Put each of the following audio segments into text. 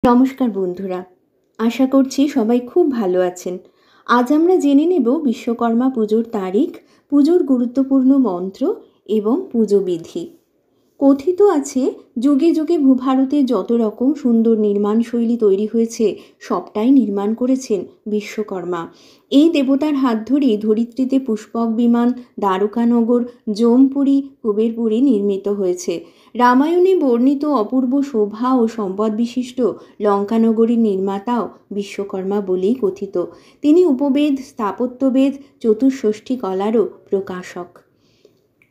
নমস্কার বন্ধুরা, আশা করছি সবাই খুব ভালো আছেন। আজ আমরা জেনে নেব বিশ্বকর্মা পুজোর তারিখ, পুজোর গুরুত্বপূর্ণ মন্ত্র এবং পুজো বিধি। কথিত আছে, যুগে যুগে ভূভারতে যত রকম সুন্দর নির্মাণ শৈলী তৈরি হয়েছে সবটাই নির্মাণ করেছেন বিশ্বকর্মা। এই দেবতার হাত ধরেই ধরিত্রীতে পুষ্পক বিমান, দ্বারকানগর, জমপুরী, কুবেরপুরী নির্মিত হয়েছে। রামায়ণে বর্ণিত অপূর্ব শোভা ও সম্পদ বিশিষ্ট লঙ্কানগরীর নির্মাতাও বিশ্বকর্মা বলেই কথিত। তিনি উপবেদ, স্থাপত্যবেদ, চতুষ্ষষ্ঠী কলারও প্রকাশক।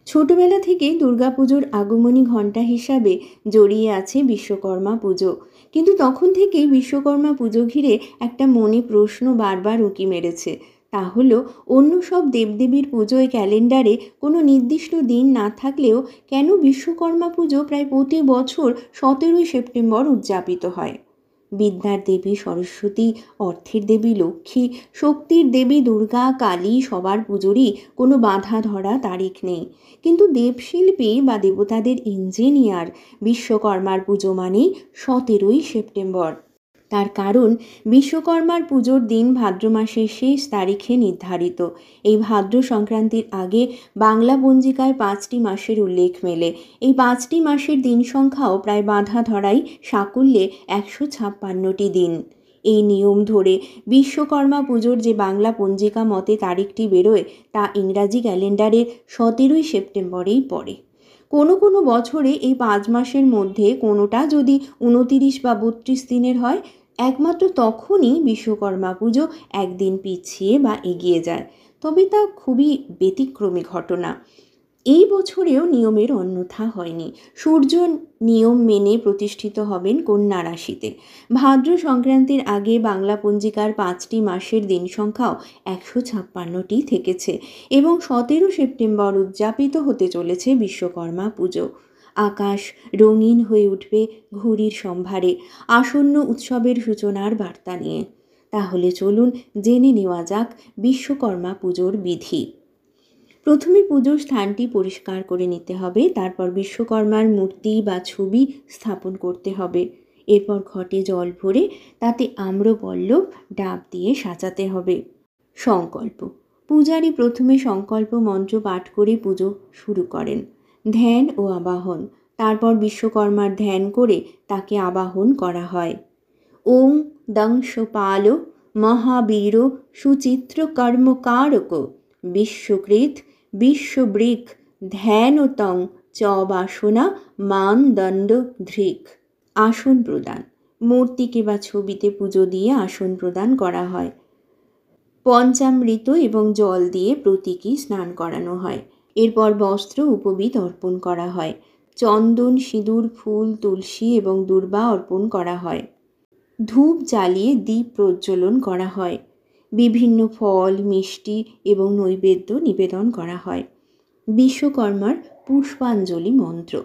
ছোটবেলা থেকেই দুর্গাপুজোর আগমনী ঘণ্টা হিসাবে জড়িয়ে আছে বিশ্বকর্মা পুজো। কিন্তু তখন থেকেই বিশ্বকর্মা পুজো ঘিরে একটা মনে প্রশ্ন বারবার উঁকি মেরেছে। তা হলো, অন্য সব দেবদেবীর পুজোয় ক্যালেন্ডারে কোনো নির্দিষ্ট দিন না থাকলেও কেন বিশ্বকর্মা পুজো প্রায় প্রতি বছর 17ই সেপ্টেম্বর উদযাপিত হয়? বিদ্যার দেবী সরস্বতী, অর্থের দেবী লক্ষ্মী, শক্তির দেবী দুর্গা, কালী সবার পুজোরই কোনো বাঁধা ধরা তারিখ নেই। কিন্তু দেবশিল্পী বা দেবতাদের ইঞ্জিনিয়ার বিশ্বকর্মার পুজো মানেই 17ই সেপ্টেম্বর। তার কারণ, বিশ্বকর্মার পুজোর দিন ভাদ্র মাসের শেষ তারিখে নির্ধারিত। এই ভাদ্র সংক্রান্তির আগে বাংলা পঞ্জিকায় 5টি মাসের উল্লেখ মেলে। এই 5টি মাসের দিন সংখ্যাও প্রায় বাঁধা ধরাই সাকুল্যে 156টি দিন। এই নিয়ম ধরে বিশ্বকর্মা পুজোর যে বাংলা পঞ্জিকা মতে তারিখটি বেরোয়, তা ইংরাজি ক্যালেন্ডারের 17ই সেপ্টেম্বরেই পড়ে। কোনো কোনো বছরে এই 5 মাসের মধ্যে কোনোটা যদি 29 বা 32 দিনের হয়, একমাত্র তখনই বিশ্বকর্মা পুজো একদিন পিছিয়ে বা এগিয়ে যায়। তবে তা খুবই ব্যতিক্রমী ঘটনা। এই বছরেও নিয়মের অন্যথা হয়নি। সূর্য নিয়ম মেনে প্রতিষ্ঠিত হবেন কন্যা রাশিতে। ভাদ্র সংক্রান্তির আগে বাংলা পঞ্জিকার 5টি মাসের দিন সংখ্যাও 156টি থেকেছে এবং 17 সেপ্টেম্বর উদযাপিত হতে চলেছে বিশ্বকর্মা পুজো। আকাশ রঙিন হয়ে উঠবে ঘুড়ির সম্ভারে, আসন্ন উৎসবের সূচনার বার্তা নিয়ে। তাহলে চলুন জেনে নেওয়া যাক বিশ্বকর্মা পুজোর বিধি। প্রথমে পুজোর স্থানটি পরিষ্কার করে নিতে হবে। তারপর বিশ্বকর্মার মূর্তি বা ছবি স্থাপন করতে হবে। এরপর ঘটে জল ভরে তাতে আম্রপল্লব ডাব দিয়ে সাজাতে হবে। সংকল্প: পূজারী প্রথমে সংকল্প মন্ত্র পাঠ করে পুজো শুরু করেন। ধ্যান ও আবাহন: তারপর বিশ্বকর্মার ধ্যান করে তাকে আবাহন করা হয়। ওং দংশপাল মহাবীর সুচিত্র কর্মকারক বিশ্বকৃত বিশ্ববৃক ধ্যানতং চ বাসনা মানদণ্ড ধৃক। আসন প্রদান: মূর্তিকে বা ছবিতে পুজো দিয়ে আসন প্রদান করা হয়। পঞ্চামৃত এবং জল দিয়ে প্রতীকী স্নান করানো হয়। এরপর বস্ত্র উপবীত অর্পণ করা হয়। চন্দন, সিঁদুর, ফুল, তুলসী এবং দূর্বা অর্পণ করা হয়। ধূপ জ্বালিয়ে দীপ প্রজ্বলন করা হয়। বিভিন্ন ফল, মিষ্টি এবং নৈবেদ্য নিবেদন করা হয়। বিশ্বকর্মার পুষ্পাঞ্জলি মন্ত্র: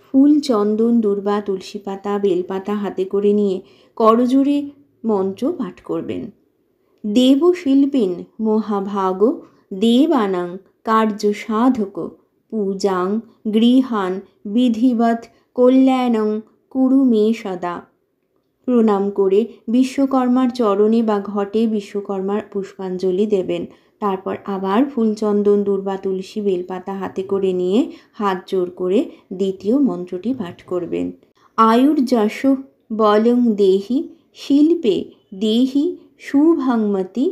ফুল, চন্দন, দূর্বা, তুলসী পাতা, বেলপাতা হাতে করে নিয়ে করজোড়ে মন্ত্র পাঠ করবেন। দেবশিল্পিন মহাভাগ দেবানাং কার্য সাধক পূজাং গৃহান বিধিবৎ কল্যাণং কুরু মে সদা। প্রণাম করে বিশ্বকর্মার চরণে বা ঘটে বিশ্বকর্মার পুষ্পাঞ্জলি দেবেন। তারপর আবার ফুল, চন্দন, দূর্বা, তুলসী, বেলপাতা হাতে করে নিয়ে হাত জোড় করে দ্বিতীয় মন্ত্রটি পাঠ করবেন। আয়ুর্যশ বলং দেহি শিল্পে দেহি শুভংমতি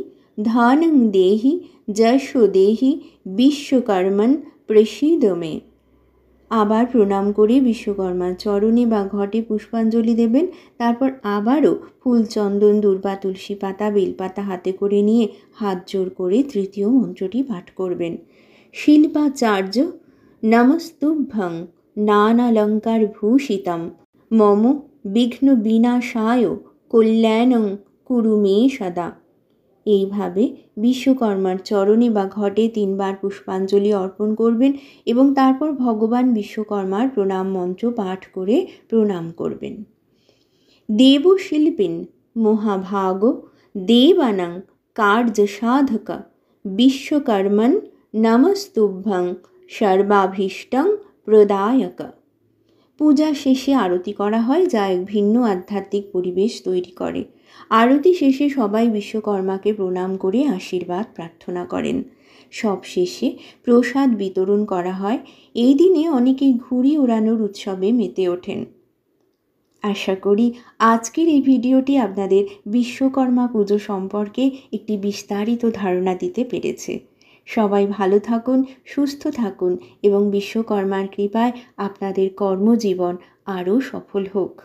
ধনং দেহি যশ দেহি বিশ্বকর্মণ প্রসীদ মে। আবার প্রণাম করে বিশ্বকর্মার চরণে বা ঘটে পুষ্পাঞ্জলি দেবেন। তারপর আবারও ফুল, চন্দন, দূর্বা, তুলসী পাতা, বেলপাতা হাতে করে নিয়ে হাত জোড় করে তৃতীয় মন্ত্রটি পাঠ করবেন। শিল্পাচার্য নমস্তুভ্যং নানালঙ্কার ভূষিতম মম বিঘ্ন বিনাশায় কল্যাণং কুরু মে সদা। এইভাবে বিশ্বকর্মার চরণে বা ঘটে 3 বার পুষ্পাঞ্জলি অর্পণ করবেন এবং তারপর ভগবান বিশ্বকর্মার প্রণাম মন্ত্র পাঠ করে প্রণাম করবেন। দেবশিল্পিন মহাভাগ দেবানাং কার্য সাধক বিশ্বকর্মণ নমস্তুভ্যং সর্বাভীষ্টং প্রদায়ক। পূজা শেষে আরতি করা হয়, যা এক ভিন্ন আধ্যাত্মিক পরিবেশ তৈরি করে। আরতি শেষে সবাই বিশ্বকর্মাকে প্রণাম করে আশীর্বাদ প্রার্থনা করেন। সব শেষে প্রসাদ বিতরণ করা হয়। এই দিনে অনেকেই ঘুড়ি ওড়ানোর উৎসবে মেতে ওঠেন। আশা করি আজকের এই ভিডিওটি আপনাদের বিশ্বকর্মা পুজো সম্পর্কে একটি বিস্তারিত ধারণা দিতে পেরেছে। সবাই ভালো থাকুন, সুস্থ থাকুন এবং বিশ্বকর্মার কৃপায় আপনাদের কর্মজীবন আরও সফল হোক।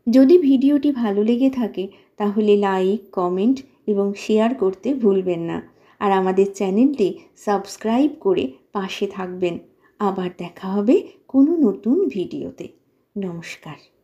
যদি ভিডিওটি ভালো লেগে থাকে তাহলে লাইক, কমেন্ট এবং শেয়ার করতে ভুলবেন না। আর আমাদের চ্যানেলটি সাবস্ক্রাইব করে পাশে থাকবেন। আবার দেখা হবে কোনো নতুন ভিডিওতে। নমস্কার।